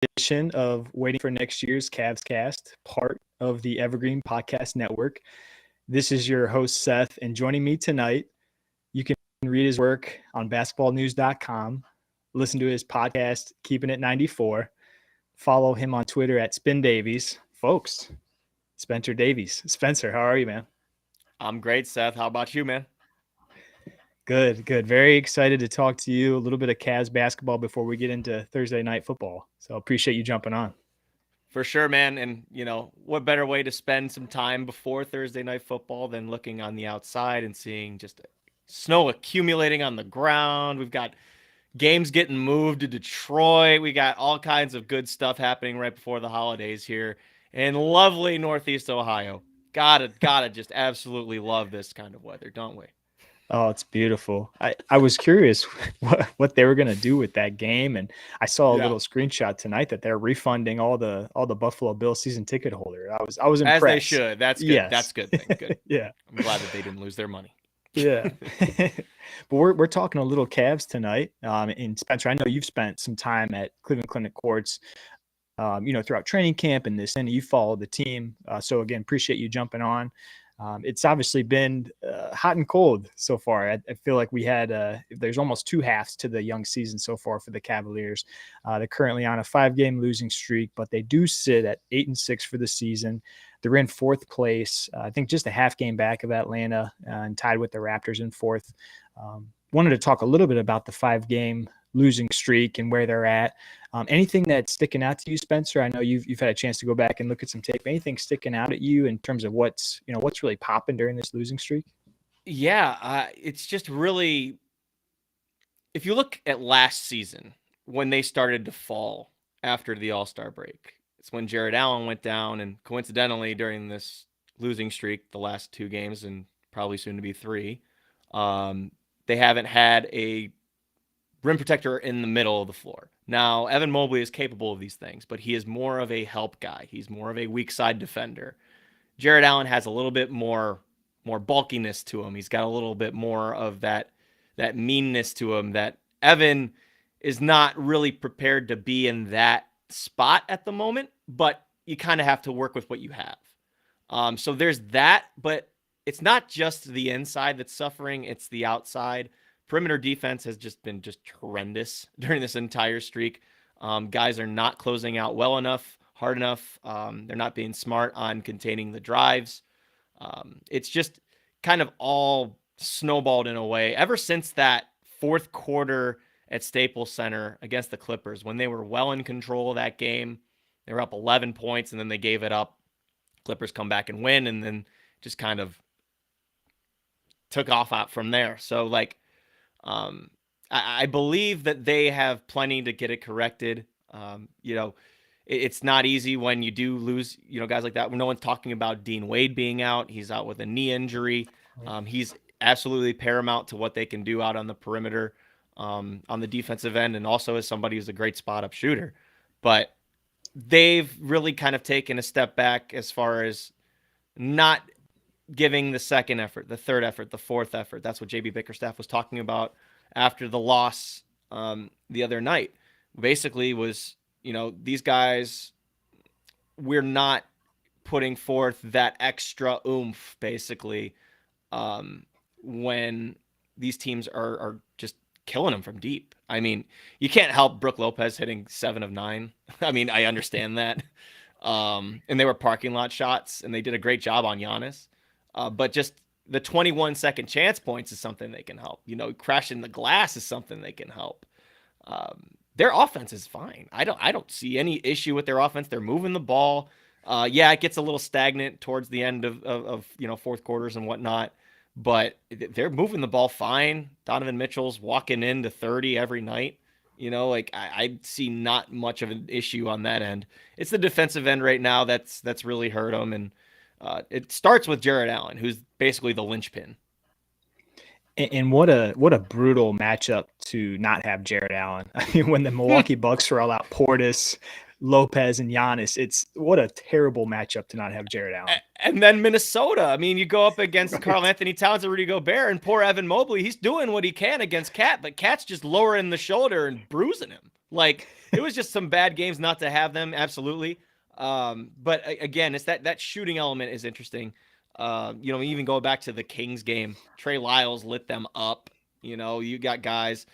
edition of Waiting for Next Year's CavsCast, part of the Evergreen Podcast Network. This is your host, Seth, and joining me tonight, you can read his work on basketballnews.com, listen to his podcast, Keeping It 94, follow him on Twitter at Spin Davies. Folks, Spencer Davies. Spencer, how are you, man? I'm great, Seth. How about you, man? Good, good. Very excited to talk to you. A little bit of Cavs basketball before we get into Thursday night football. So appreciate you jumping on. For sure, man. And, what better way to spend some time before Thursday night football than looking on the outside and seeing just snow accumulating on the ground. We've got games getting moved to Detroit. We got all kinds of good stuff happening right before the holidays here in lovely Northeast Ohio. Gotta just absolutely love this kind of weather, don't we? Oh, it's beautiful. I was curious what they were going to do with that game, and I saw a little screenshot tonight that they're refunding all the Buffalo Bills season ticket holder. I was impressed. As they should. That's good. Yes. That's good thing. Good. Yeah. I'm glad that they didn't lose their money. Yeah. But we're talking a little Cavs tonight. And Spencer, I know you've spent some time at Cleveland Clinic Courts, throughout training camp and this, and you follow the team. So again, appreciate you jumping on. It's obviously been hot and cold so far. I feel like we had there's almost two halves to the young season so far for the Cavaliers. They're currently on a 5-game losing streak, but they do sit at 8-6 for the season. They're in fourth place. I think just a half game back of Atlanta and tied with the Raptors in fourth. Wanted to talk a little bit about the 5-game losing streak and where they're at. Anything that's sticking out to you, Spencer? I know you've had a chance to go back and look at some tape. Anything sticking out at you in terms of what's really popping during this losing streak? Yeah, it's just really, if you look at last season when they started to fall after the All-Star break, it's when Jared Allen went down, and coincidentally during this losing streak, the last 2 games and probably soon to be 3, they haven't had a rim protector in the middle of the floor. Now, Evan Mobley is capable of these things, but he is more of a help guy. He's more of a weak side defender. Jared Allen has a little bit more bulkiness to him. He's got a little bit more of that meanness to him that Evan is not really prepared to be in that spot at the moment, but you kind of have to work with what you have. So there's that, but it's not just the inside that's suffering, it's the outside. Perimeter defense has been horrendous during this entire streak. Guys are not closing out well enough, hard enough. They're not being smart on containing the drives. It's just kind of all snowballed in a way ever since that fourth quarter at Staples Center against the Clippers, when they were well in control of that game. They were up 11 points and then they gave it up. Clippers come back and win, and then just kind of took off out from there. So I believe that they have plenty to get it corrected. It's not easy when you do lose, guys like that. No one's talking about Dean Wade being out. He's out with a knee injury. He's absolutely paramount to what they can do out on the perimeter, on the defensive end, and also as somebody who's a great spot-up shooter. But they've really kind of taken a step back as far as not giving the second effort, the third effort, the fourth effort. That's what JB Bickerstaff was talking about after the loss the other night. Basically was, these guys, we're not putting forth that extra oomph, basically, when these teams are just killing them from deep. I mean, you can't help Brook Lopez hitting 7 of 9. I mean, I understand that. And they were parking lot shots, and they did a great job on Giannis. But just the 21 second chance points is something they can help. Crashing the glass is something they can help. Their offense is fine. I don't see any issue with their offense. They're moving the ball. It gets a little stagnant towards the end of fourth quarters and whatnot, but they're moving the ball fine. Donovan Mitchell's walking into 30 every night. I see not much of an issue on that end. It's the defensive end right now that's really hurt them, and it starts with Jared Allen, who's basically the linchpin. And what a brutal matchup to not have Jared Allen. I mean, when the Milwaukee Bucks were all out, Portis, Lopez, and Giannis, it's what a terrible matchup to not have Jared Allen. And then Minnesota. I mean, you go up against Karl Anthony Towns and Rudy Gobert, and poor Evan Mobley. He's doing what he can against Cat, but Cat's just lowering the shoulder and bruising him. Like, it was just some bad games not to have them. Absolutely. But again, it's that shooting element is interesting. Even go back to the Kings game, Trey Lyles lit them up. You got guys,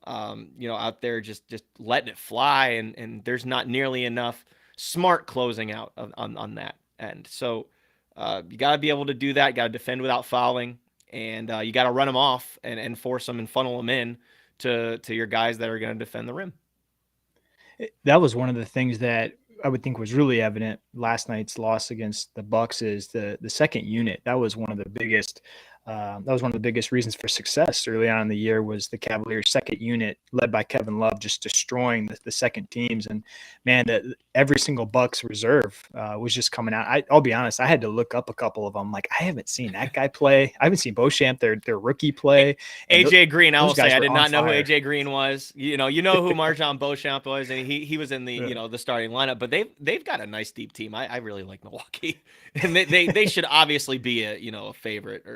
out there just letting it fly, and there's not nearly enough smart closing out on that end. So you got to be able to do that. You got to defend without fouling, and you got to run them off and force them and funnel them in to your guys that are going to defend the rim. That was one of the things that I would think was really evident last night's loss against the Bucks is the second unit. That was one of the biggest. That was one of the biggest reasons for success early on in the year was the Cavaliers' second unit, led by Kevin Love, just destroying the second teams. And man, every single Bucks reserve was just coming out. I'll be honest, I had to look up a couple of them. Like I haven't seen that guy play. I haven't seen Beauchamp, their rookie play. AJ Green, I will say, I did not know who fire. AJ Green was. You know who Marjon Beauchamp was, and he was in the the starting lineup. But they've got a nice deep team. I really like Milwaukee, and they should obviously be a favorite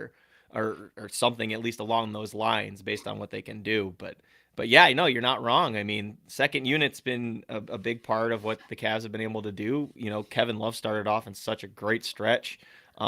or something at least along those lines based on what they can do. But yeah, you're not wrong. I mean, second unit's been a big part of what the Cavs have been able to do. Kevin Love started off in such a great stretch.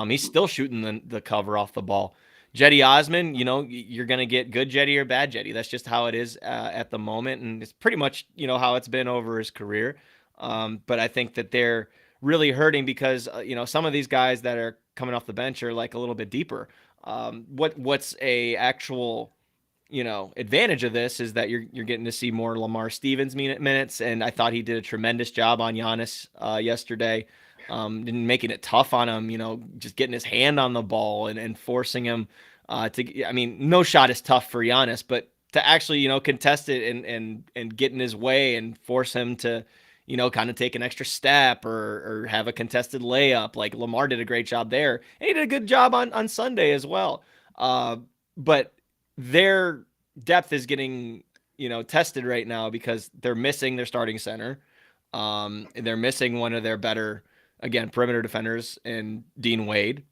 He's still shooting the cover off the ball. Jetty Osman, you're going to get good Jetty or bad Jetty. That's just how it is at the moment. And it's pretty much, how it's been over his career. But I think that they're really hurting because, some of these guys that are coming off the bench are like a little bit deeper. What's a actual, advantage of this is that you're getting to see more Lamar Stevens minutes. And I thought he did a tremendous job on Giannis yesterday. And making it tough on him, just getting his hand on the ball and forcing him no shot is tough for Giannis, but to actually, contest it and get in his way and force him to, kind of take an extra step or have a contested layup. Like Lamar did a great job there. And he did a good job on Sunday as well. But their depth is getting, tested right now because they're missing their starting center. They're missing one of their better, again, perimeter defenders in Dean Wade.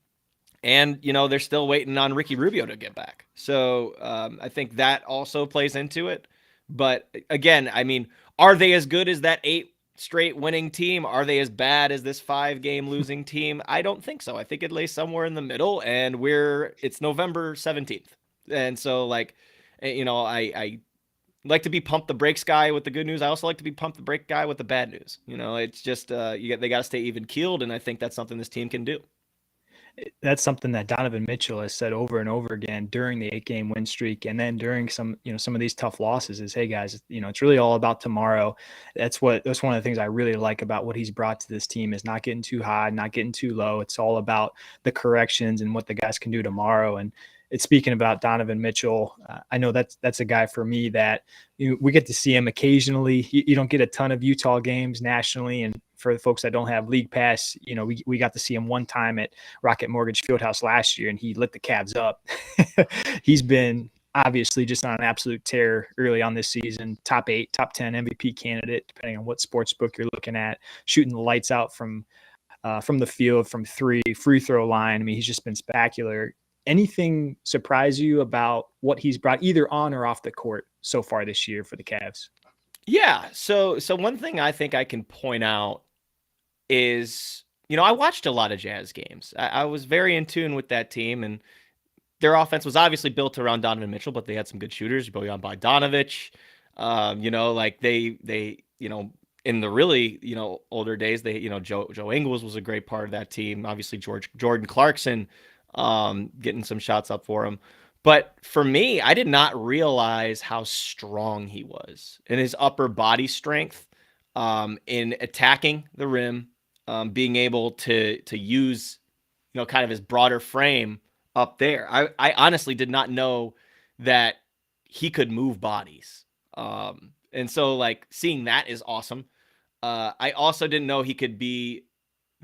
And, they're still waiting on Ricky Rubio to get back. So I think that also plays into it. But again, are they as good as that 8 straight winning team? Are they as bad as this 5-game losing team? I don't think so. I think it lays somewhere in the middle, and it's November 17th. And so, I like to be pump the brakes guy with the good news. I also like to be pump the brake guy with the bad news. It's just they got to stay even keeled, and I think that's something this team can do. That's something that Donovan Mitchell has said over and over again during the 8-game win streak, and then during some of these tough losses is, hey guys, it's really all about tomorrow. That's one of the things I really like about what he's brought to this team is not getting too high, not getting too low. It's all about the corrections and what the guys can do tomorrow. And it's speaking about Donovan Mitchell. I know that's a guy for me that we get to see him occasionally. You don't get a ton of Utah games nationally, and for the folks that don't have League Pass, we got to see him one time at Rocket Mortgage Fieldhouse last year, and he lit the Cavs up. He's been obviously just on an absolute tear early on this season. Top 8, top 10 MVP candidate, depending on what sports book you're looking at. Shooting the lights out from the field, from 3, free throw line. He's just been spectacular. Anything surprise you about what he's brought either on or off the court so far this year for the Cavs? Yeah. So one thing I think I can point out is, I watched a lot of Jazz games. I was very in tune with that team, and their offense was obviously built around Donovan Mitchell, but they had some good shooters, Bojan Bogdanovic. They in the really, older days, Joe Ingles was a great part of that team. Obviously, Jordan Clarkson getting some shots up for him. But for me, I did not realize how strong he was in his upper body strength, in attacking the rim, being able to use, kind of his broader frame up there. I honestly did not know that he could move bodies. And so seeing that is awesome. I also didn't know he could be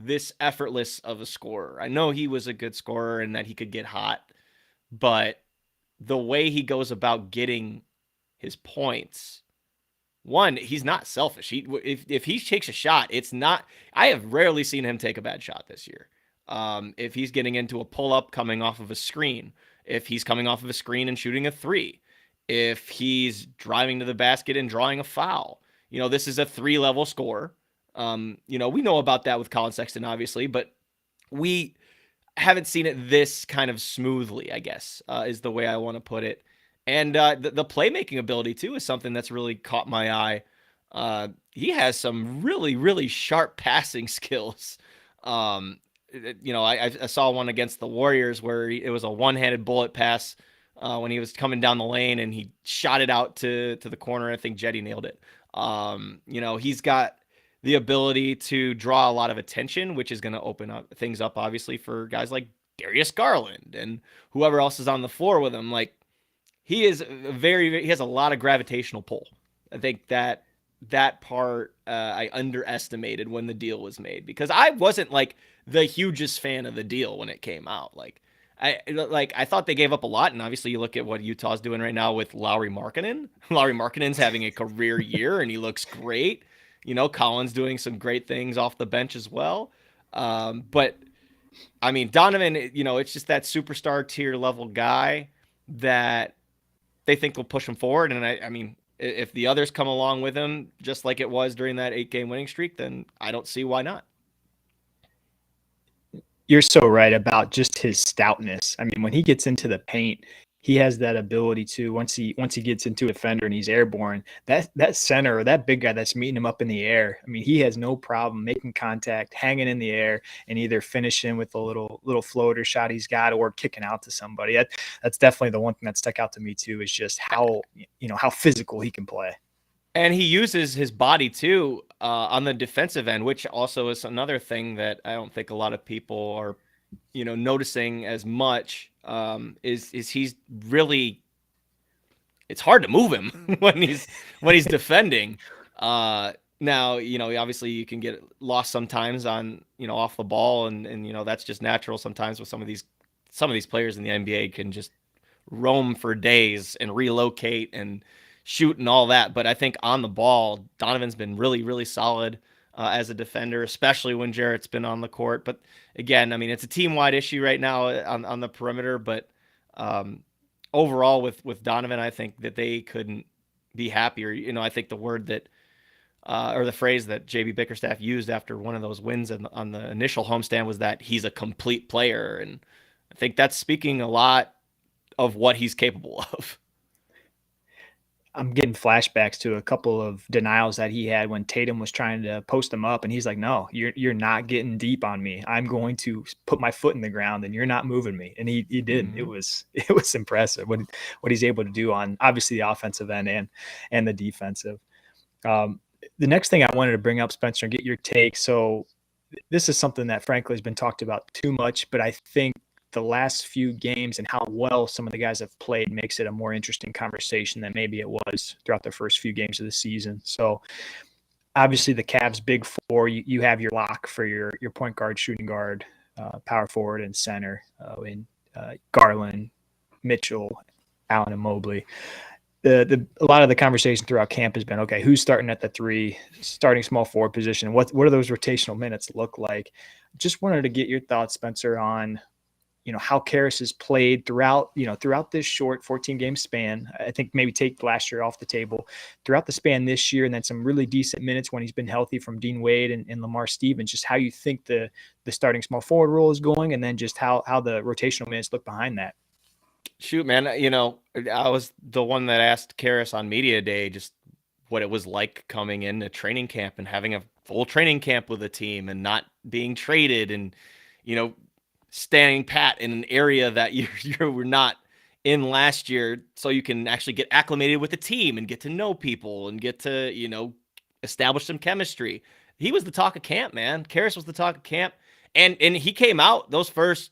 this effortless of a scorer. I know he was a good scorer and that he could get hot, but the way he goes about getting his points, one, he's not selfish. If he takes a shot, it's not. I have rarely seen him take a bad shot this year. If he's getting into a pull up coming off of a screen, if he's coming off of a screen and shooting a 3, if he's driving to the basket and drawing a foul, this is a 3-level score. We know about that with Colin Sexton, obviously, but we haven't seen it this kind of smoothly, I guess, is the way I want to put it. And the playmaking ability, too, is something that's really caught my eye. He has some really, really sharp passing skills. I saw one against the Warriors where it was a one-handed bullet pass when he was coming down the lane, and he shot it out to the corner. I think Jetty nailed it. He's got the ability to draw a lot of attention, which is going to open up things up, obviously, for guys like Darius Garland and whoever else is on the floor with him. Like, he has a lot of gravitational pull. I think that part I underestimated when the deal was made, because I wasn't like the hugest fan of the deal when it came out. I thought they gave up a lot, and obviously you look at what Utah's doing right now with Lauri Markkanen. Lauri Markkanen's having a career year, and he looks great. Colin's doing some great things off the bench as well. But I mean, Donovan, it's just that superstar tier level guy that they think will push him forward. And I mean, if the others come along with him, just like it was during that 8-game winning streak, then I don't see why not. You're so right about just his stoutness. I mean, when he gets into the paint, he has that ability to, once he gets into a defender and he's airborne, that center or that big guy that's meeting him up in the air, I mean, he has no problem making contact, hanging in the air, and either finishing with a little floater shot he's got or kicking out to somebody. That's definitely the one thing that stuck out to me too, is just how physical he can play. And he uses his body too on the defensive end, which also is another thing that I don't think a lot of people are, noticing as much. Is he's really? It's hard to move him when he's defending. Now, obviously you can get lost sometimes on off the ball, and that's just natural sometimes with some of these players in the NBA can just roam for days and relocate and shoot and all that. But I think on the ball, Donovan's been really, really solid as a defender, especially when Jarrett's been on the court. But again, I mean, it's a team-wide issue right now on the perimeter. But overall, with Donovan, I think that they couldn't be happier. I think the word that or the phrase that JB Bickerstaff used after one of those wins on the initial homestand was that he's a complete player. And I think that's speaking a lot of what he's capable of. I'm getting flashbacks to a couple of denials that he had when Tatum was trying to post him up, and he's like, "No, you're not getting deep on me. I'm going to put my foot in the ground, and you're not moving me." And he did. Mm-hmm. It was impressive what he's able to do on obviously the offensive end and the defensive. The next thing I wanted to bring up, Spencer, and get your take. So this is something that frankly has been talked about too much, but I think the last few games and how well some of the guys have played makes it a more interesting conversation than maybe it was throughout the first few games of the season. So obviously the Cavs big four, you have your lock for your point guard, shooting guard, power forward, and center in Garland, Mitchell, Allen, and Mobley. A lot of the conversation throughout camp has been, okay, who's starting at the 3, starting small forward position? What do those rotational minutes look like? Just wanted to get your thoughts, Spencer, on how Caris has played throughout this short 14-game span. I think maybe take last year off the table, throughout the span this year, and then some really decent minutes when he's been healthy from Dean Wade and Lamar Stevens. Just how you think the starting small forward role is going, and then just how the rotational minutes look behind that. Shoot, man, I was the one that asked Caris on media day just what it was like coming into training camp and having a full training camp with a team and not being traded and, standing pat in an area that you were not in last year, so you can actually get acclimated with the team and get to know people and get to, establish some chemistry. He was the talk of camp, man. Caris was the talk of camp. And he came out those first,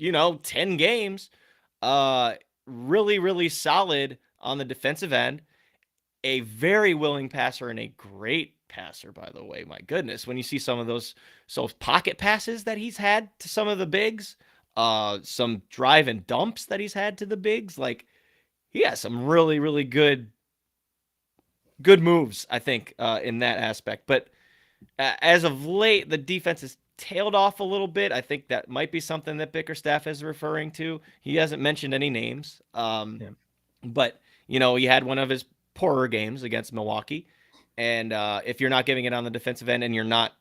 10 games, really, really solid on the defensive end. A very willing passer and a great passer, by the way. My goodness, when you see some of those pocket passes that he's had to some of the bigs, some drive and dumps that he's had to the bigs, like he has some really, really good moves, I think, in that aspect. But as of late, the defense has tailed off a little bit. I think that might be something that Bickerstaff is referring to. He hasn't mentioned any names, but he had one of his poorer games against Milwaukee. And if you're not giving it on the defensive end and you're not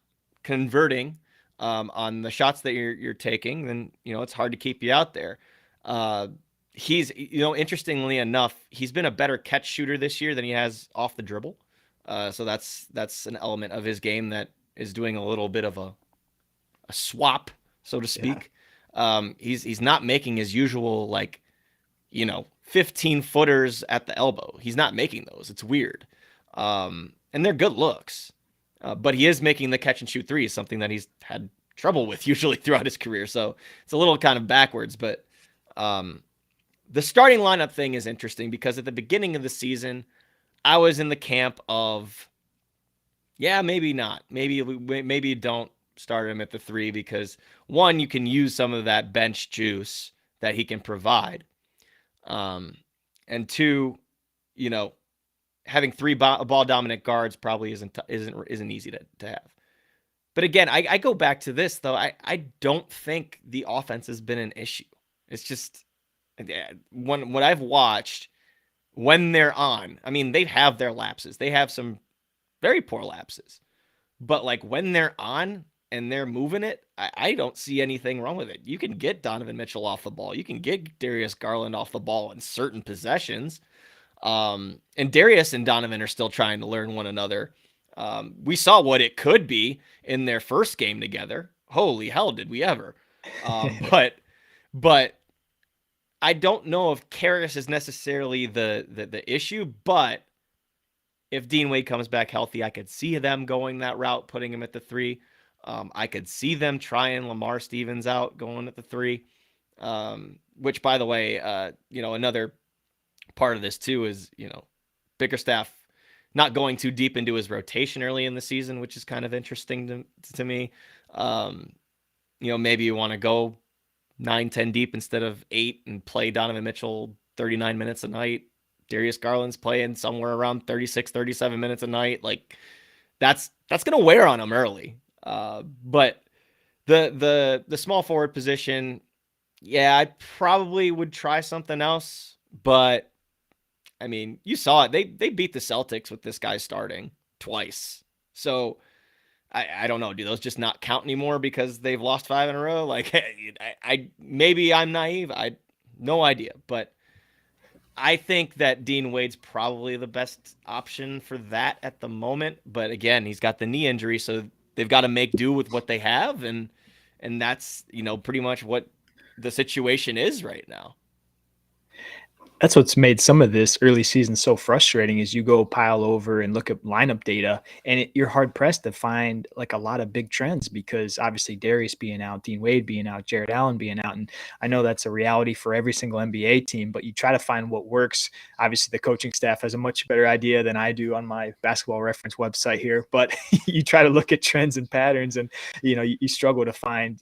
converting on the shots that you're taking, then it's hard to keep you out there. Uh, he's interestingly enough, he's been a better catch shooter this year than he has off the dribble. So that's an element of his game that is doing a little bit of a swap, so to Yeah. speak. He's not making his usual 15 footers at the elbow. He's not making those. It's weird. And they're good looks. But he is making the catch and shoot threes, something that he's had trouble with usually throughout his career. So it's a little kind of backwards. But the starting lineup thing is interesting because at the beginning of the season, I was in the camp of, yeah, maybe not. Maybe you don't start him at the 3 because, one, you can use some of that bench juice that he can provide. And 2, having 3 ball dominant guards probably isn't easy to have. But again, I go back to this though. I don't think the offense has been an issue. It's just what I've watched when they're on. I mean, they have their lapses. They have some very poor lapses. But when they're on and they're moving it, I don't see anything wrong with it. You can get Donovan Mitchell off the ball. You can get Darius Garland off the ball in certain possessions. And Darius and Donovan are still trying to learn one another. We saw what it could be in their first game together. Holy hell, did we ever? But I don't know if Karras is necessarily the issue, but if Dean Wade comes back healthy, I could see them going that route, putting him at the 3. I could see them trying Lamar Stevens out, going at the 3. Which, by the way, another part of this too is, Bickerstaff not going too deep into his rotation early in the season, which is kind of interesting to me. Maybe you want to go 9-10 deep instead of 8 and play Donovan Mitchell 39 minutes a night. Darius Garland's playing somewhere around 36, 37 minutes a night. That's going to wear on him early. But the small forward position, yeah, I probably would try something else. But I mean, you saw it. They beat the Celtics with this guy starting twice. So I don't know. Do those just not count anymore because they've lost 5 in a row? I maybe I'm naive. I no idea. But I think that Dean Wade's probably the best option for that at the moment. But again, he's got the knee injury, so they've got to make do with what they have, and that's pretty much what the situation is right now. That's what's made some of this early season so frustrating is you go pile over and look at lineup data and you're hard pressed to find a lot of big trends because obviously Darius being out, Dean Wade being out, Jared Allen being out. And I know that's a reality for every single NBA team, but you try to find what works. Obviously the coaching staff has a much better idea than I do on my basketball reference website here, but you try to look at trends and patterns and, you struggle to find,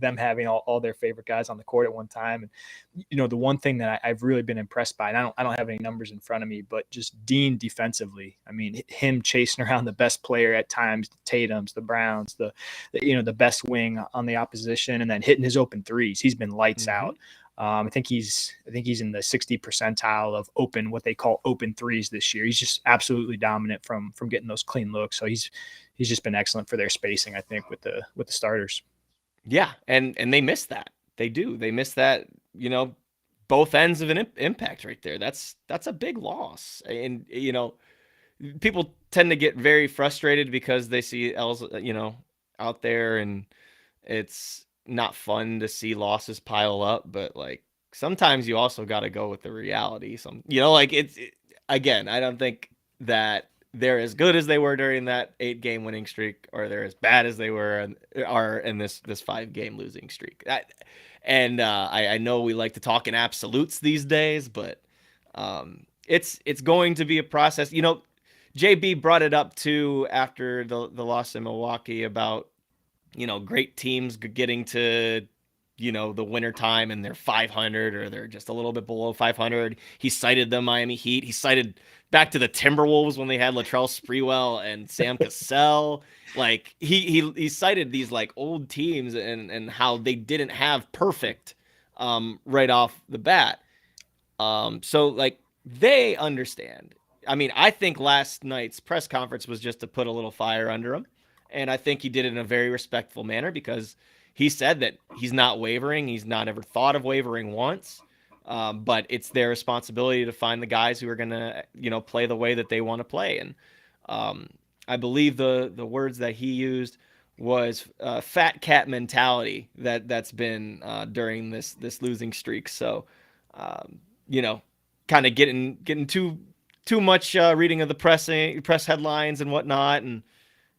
them having all their favorite guys on the court at one time. And, the one thing that I've really been impressed by, and I don't have any numbers in front of me, but just Dean defensively. I mean, him chasing around the best player at times, the Tatums, the Browns, the best wing on the opposition, and then hitting his open threes. He's been lights out. I think he's in the 60 percentile of what they call open threes this year. He's just absolutely dominant from getting those clean looks. So he's just been excellent for their spacing, I think, with the starters. Yeah, and they miss that. They do. They miss that. Both ends of an impact right there. That's a big loss. And people tend to get very frustrated because they see L's out there, and it's not fun to see losses pile up. But sometimes you also got to go with the reality. Again, I don't think that they're as good as they were during that 8-game winning streak, or they're as bad as they are in this 5-game losing streak. I know we like to talk in absolutes these days, but it's going to be a process. JB brought it up too after the loss in Milwaukee about great teams getting to the winter time and they're 500 or they're just a little bit below 500. He cited the Miami Heat. He cited back to the Timberwolves when they had Latrell Sprewell and Sam Cassell. He cited these old teams and how they didn't have perfect right off the bat. So they understand. I mean, I think last night's press conference was just to put a little fire under him. And I think he did it in a very respectful manner because he said that he's not wavering. He's not ever thought of wavering once. But it's their responsibility to find the guys who are going to, play the way that they want to play. And I believe the words that he used was fat cat mentality that's been during this losing streak. So, you know, kind of getting too much reading of the press headlines and whatnot, and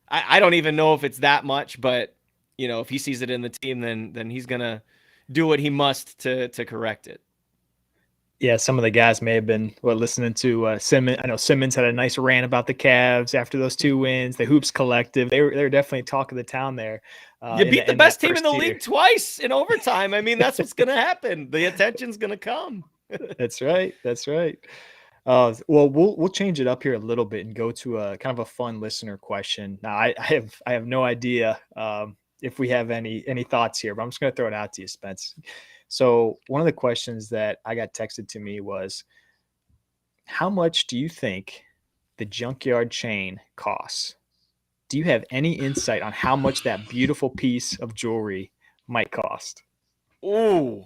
I don't even know if it's that much, but if he sees it in the team, then he's gonna do what he must to correct it. Yeah, some of the guys may have been listening to Simmons. I know Simmons had a nice rant about the Cavs after those 2 wins. The Hoops Collective, they're definitely talk of the town there. You beat the best team in the year. league twice in overtime. I mean, that's what's gonna happen. The attention's gonna come. That's right. That's right. Well, we'll change it up here a little bit and go to a kind of a fun listener question. Now, I have no idea if we have any thoughts here, but I'm just going to throw it out to you, Spence. So one of the questions that I got texted to me was, how much do you think the junkyard chain costs? Do you have any insight on how much that beautiful piece of jewelry might cost? Ooh.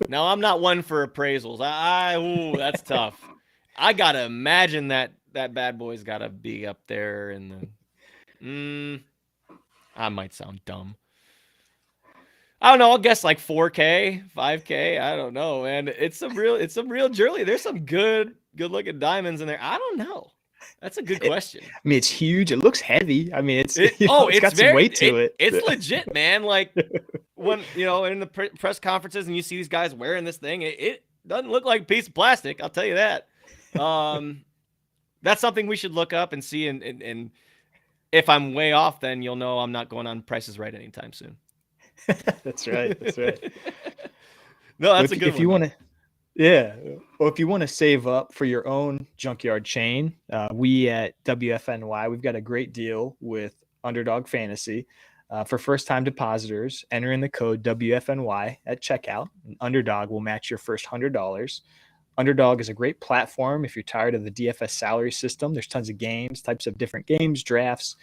Now, I'm not one for appraisals. Ooh, that's tough. I got to imagine that bad boy's got to be up there in the I might sound dumb. I don't know. I'll guess like 4K, 5K. I don't know, man. It's some real jewelry. There's some good looking diamonds in there. I don't know. That's a good question. I mean, it's huge. It looks heavy. I mean, it's it's got some weight to it. It's legit, man. Like when in the press conferences and you see these guys wearing this thing, it doesn't look like a piece of plastic. I'll tell you that. That's something we should look up and see. And if I'm way off, then you'll know I'm not going on Price is Right anytime soon. That's right. That's right. No, that's a good one. If you want to, yeah. Well, if you want to save up for your own junkyard chain, we at WFNY, we've got a great deal with Underdog Fantasy. For first-time depositors, enter in the code WFNY at checkout. And Underdog will match your first $100. Underdog is a great platform if you're tired of the DFS salary system. There's tons of games, types of different games, drafts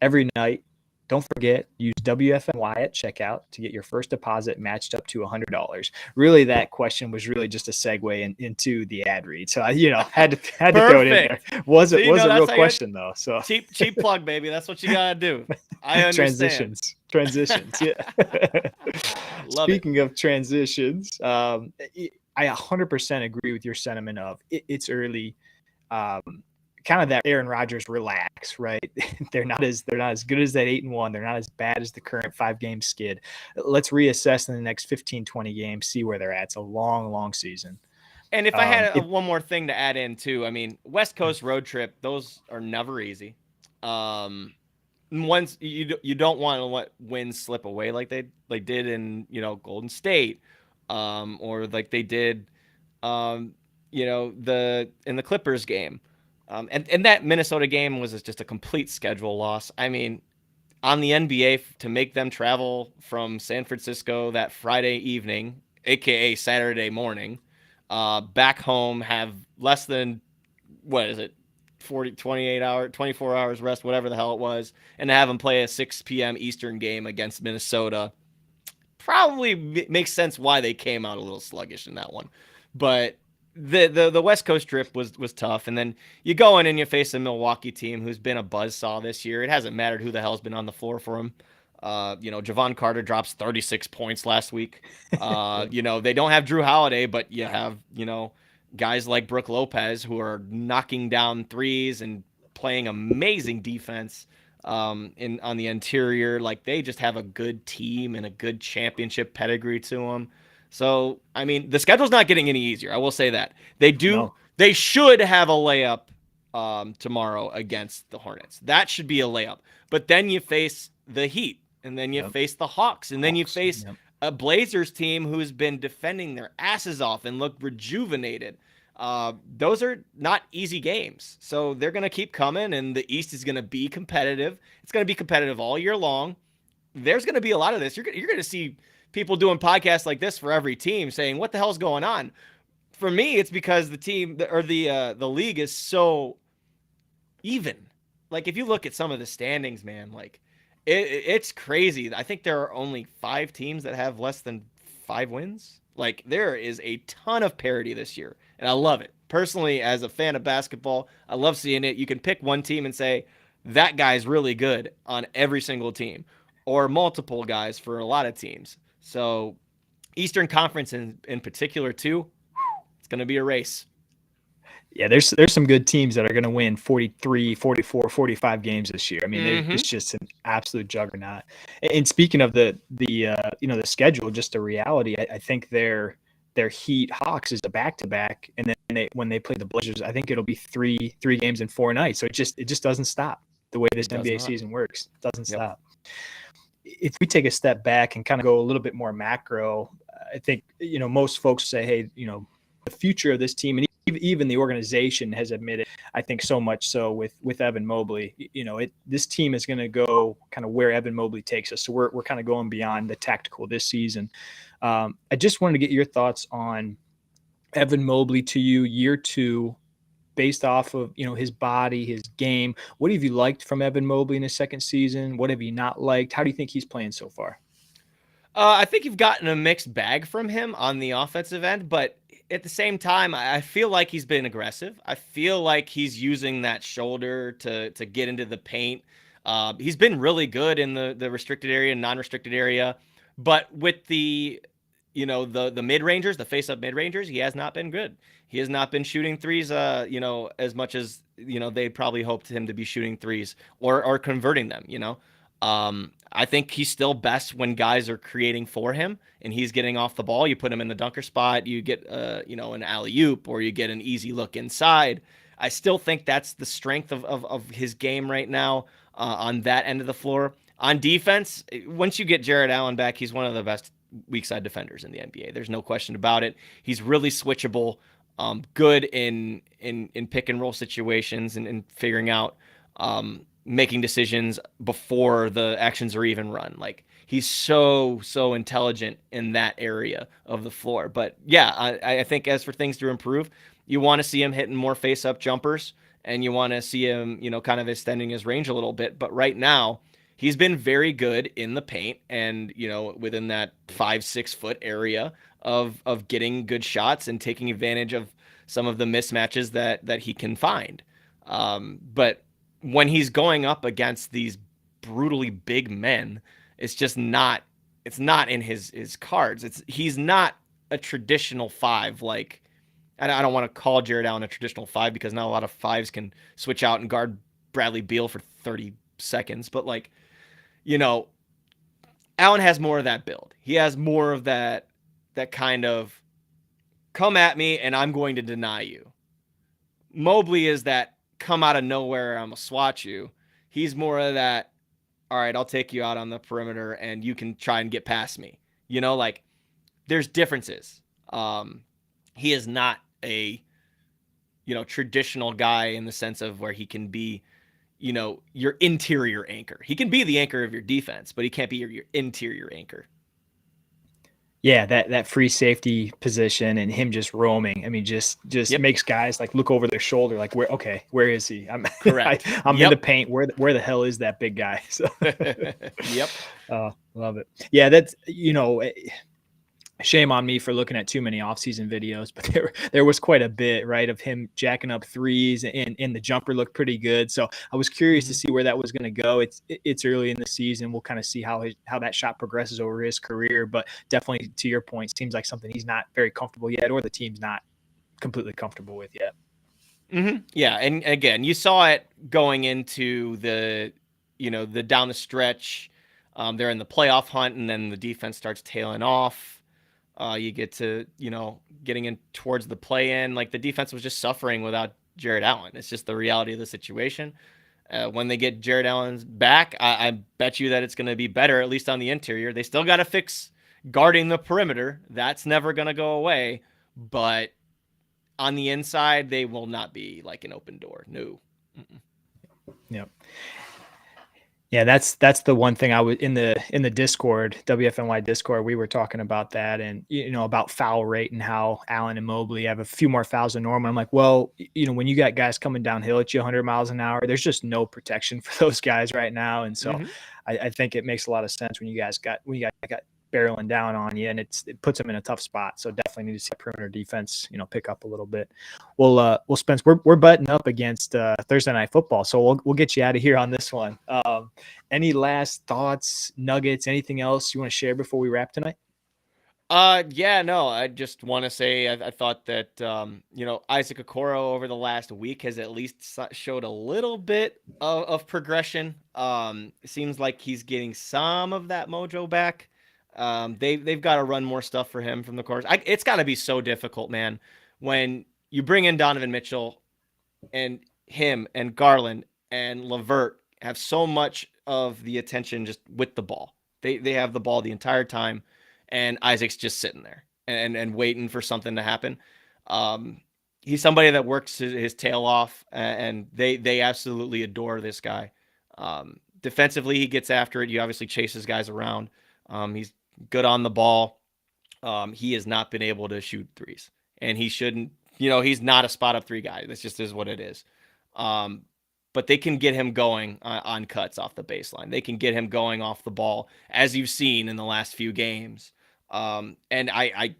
every night. Don't forget, use WFNY at checkout to get your first deposit matched up to $100. Really, that question was really just a segue into the ad read. So I, had to throw it in there. Was a real question though. So cheap plug, baby. That's what you gotta do. I understand. Transitions. Yeah. Speaking of transitions, I 100% agree with your sentiment of it's early. Kind of that Aaron Rodgers relax, right? They're not as good as that 8-1. They're not as bad as the current 5-game skid. Let's reassess in the next 15, 20 games, see where they're at. It's a long, long season. And if I had one more thing to add in too, I mean, West Coast road trip, those are never easy. Once you don't want to let wins slip away like they did in Golden State, or like they did, in the Clippers game. And that Minnesota game was just a complete schedule loss. I mean, on the NBA, to make them travel from San Francisco that Friday evening, aka Saturday morning, back home, have less than, 24 hours rest, whatever the hell it was, and have them play a 6 p.m. Eastern game against Minnesota, probably makes sense why they came out a little sluggish in that one. But the West Coast trip was tough, and then you go in and you face a Milwaukee team who's been a buzzsaw this year. It hasn't mattered who the hell's been on the floor for him. Javon Carter drops 36 points last week. They don't have Drew Holiday, but you have guys like Brook Lopez who are knocking down threes and playing amazing defense on the interior. Like, they just have a good team and a good championship pedigree to them. So, I mean, the schedule's not getting any easier. I will say that. They should have a layup tomorrow against the Hornets. That should be a layup. But then you face the Heat, and then you face the Hawks, and then you face a Blazers team who's been defending their asses off and look rejuvenated. Those are not easy games. So they're going to keep coming, and the East is going to be competitive. It's going to be competitive all year long. There's going to be a lot of this. You're going to see people doing podcasts like this for every team saying, what the hell's going on? for me, it's because the team or the league is so even. Like if you look at some of the standings, man, like it's crazy. I think there are only 5 teams that have less than 5 wins. Like there is a ton of parity this year, and I love it. Personally, as a fan of basketball, I love seeing it. You can pick one team and say that guy's really good on every single team, or multiple guys for a lot of teams. So Eastern Conference in particular too, it's going to be a race. Yeah, there's some good teams that are going to win 43, 44, 45 games this year. I mean, it's just an absolute juggernaut. And speaking of the schedule, just the reality, I think their Heat Hawks is a back-to-back, and then when they play the Blazers, I think it'll be three games in 4 nights. So it just doesn't stop the way this NBA season works. It doesn't stop. If we take a step back and kind of go a little bit more macro, I think most folks say, hey, the future of this team, and even the organization has admitted, I think so much so with Evan Mobley, this team is going to go kind of where Evan Mobley takes us. So we're kind of going beyond the tactical this season. I just wanted to get your thoughts on Evan Mobley to you, year 2, based off of his body, his game. What have you liked from Evan Mobley in his second season? What have you not liked? How do you think he's playing so far? I think you've gotten a mixed bag from him on the offensive end, but at the same time, I feel like he's been aggressive. I feel like he's using that shoulder to get into the paint. He's been really good in the restricted area and non-restricted area, but with the mid-rangers, the face-up mid-rangers, he has not been good. He has not been shooting threes, as much as they probably hoped him to be shooting threes or converting them. I think he's still best when guys are creating for him and he's getting off the ball. You put him in the dunker spot, you get an alley-oop, or you get an easy look inside. I still think that's the strength of his game right now, on that end of the floor. On defense, once you get Jared Allen back, he's one of the best weak side defenders in the NBA. There's no question about it. He's really switchable, good in pick and roll situations and figuring out, making decisions before the actions are even run. Like he's so intelligent in that area of the floor. But yeah, I think as for things to improve, you want to see him hitting more face-up jumpers, and you want to see him, kind of extending his range a little bit. But right now, he's been very good in the paint and, within that 5-6 foot area of getting good shots and taking advantage of some of the mismatches that he can find. But when he's going up against these brutally big men, it's not in his cards. He's not a traditional 5. Like, I don't want to call Jared Allen a traditional 5 because not a lot of 5s can switch out and guard Bradley Beal for 30 seconds. But Allen has more of that build. He has more of that kind of come at me and I'm going to deny you. Mobley is that come out of nowhere, I'm gonna swat you. He's more of that, all right, I'll take you out on the perimeter and you can try and get past me. There's differences. He is not a traditional guy in the sense of where he can be your interior anchor. He can be the anchor of your defense, but he can't be your interior anchor. Yeah, that free safety position and him just roaming. I mean, just makes guys like look over their shoulder, like where is he? I'm correct. I'm in the paint. Where the hell is that big guy? So, yep. Love it. Yeah, that's shame on me for looking at too many offseason videos, but there was quite a bit, right, of him jacking up threes, and the jumper looked pretty good. So I was curious to see where that was going to go. It's early in the season. We'll kind of see how that shot progresses over his career, but definitely to your point, seems like something he's not very comfortable yet, or the team's not completely comfortable with yet. Yeah, and again, you saw it going into the down the stretch. They're in the playoff hunt, and then the defense starts tailing off. You get to, getting in towards the play-in. Like, the defense was just suffering without Jared Allen. It's just the reality of the situation. When they get Jared Allen's back, I bet you that it's going to be better, at least on the interior. They still got to fix guarding the perimeter. That's never going to go away. But on the inside, they will not be like an open door. No. Yep. Yeah, that's the one thing I was in the Discord, WFNY Discord, we were talking about that and about foul rate and how Allen and Mobley have a few more fouls than normal. I'm like, well, when you got guys coming downhill at you 100 miles an hour, there's just no protection for those guys right now. And so Mm-hmm. I think it makes a lot of sense when you guys got barreling down on you, and it puts them in a tough spot. So definitely need to see perimeter defense, pick up a little bit. Well, Spence, we're butting up against Thursday Night Football, so we'll get you out of here on this one. Any last thoughts, nuggets, anything else you want to share before we wrap tonight? Yeah, no, I just want to say I thought that Isaac Okoro over the last week has at least showed a little bit of progression. It seems like he's getting some of that mojo back. They've got to run more stuff for him from the course. It's got to be so difficult, man, when you bring in Donovan Mitchell and him and Garland and Levert have so much of the attention just with the ball. They have the ball the entire time, and Isaac's just sitting there and waiting for something to happen. He's somebody that works his tail off, and they absolutely adore this guy. Defensively, he gets after it. He obviously chases guys around. He's good on the ball. He has not been able to shoot threes, and he shouldn't. He's not a spot up three guy. This just is what it is. But they can get him going on cuts off the baseline. They can get him going off the ball, as you've seen in the last few games. And I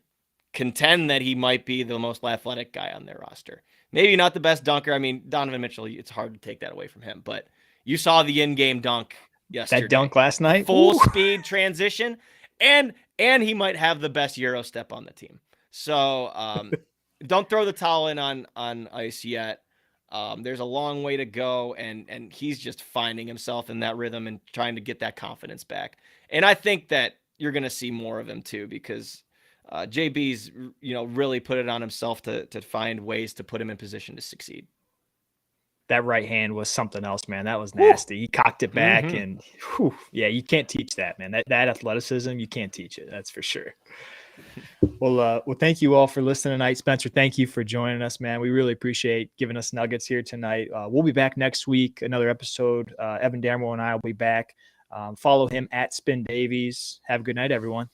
contend that he might be the most athletic guy on their roster. Maybe not the best dunker. I mean, Donovan Mitchell, it's hard to take that away from him. But you saw the in-game dunk yesterday. That dunk last night? Full speed transition. And he might have the best Euro step on the team. So don't throw the towel in on ice yet. There's a long way to go, and he's just finding himself in that rhythm and trying to get that confidence back. And I think that you're going to see more of him too, because JB's really put it on himself to find ways to put him in position to succeed. That right hand was something else, man. That was nasty. He cocked it back, and yeah, you can't teach that, man. That athleticism, you can't teach it. That's for sure. Well, thank you all for listening tonight. Spencer, thank you for joining us, man. We really appreciate giving us nuggets here tonight. We'll be back next week, another episode. Evan Damrell and I will be back. Follow him at Spin Davies. Have a good night, everyone.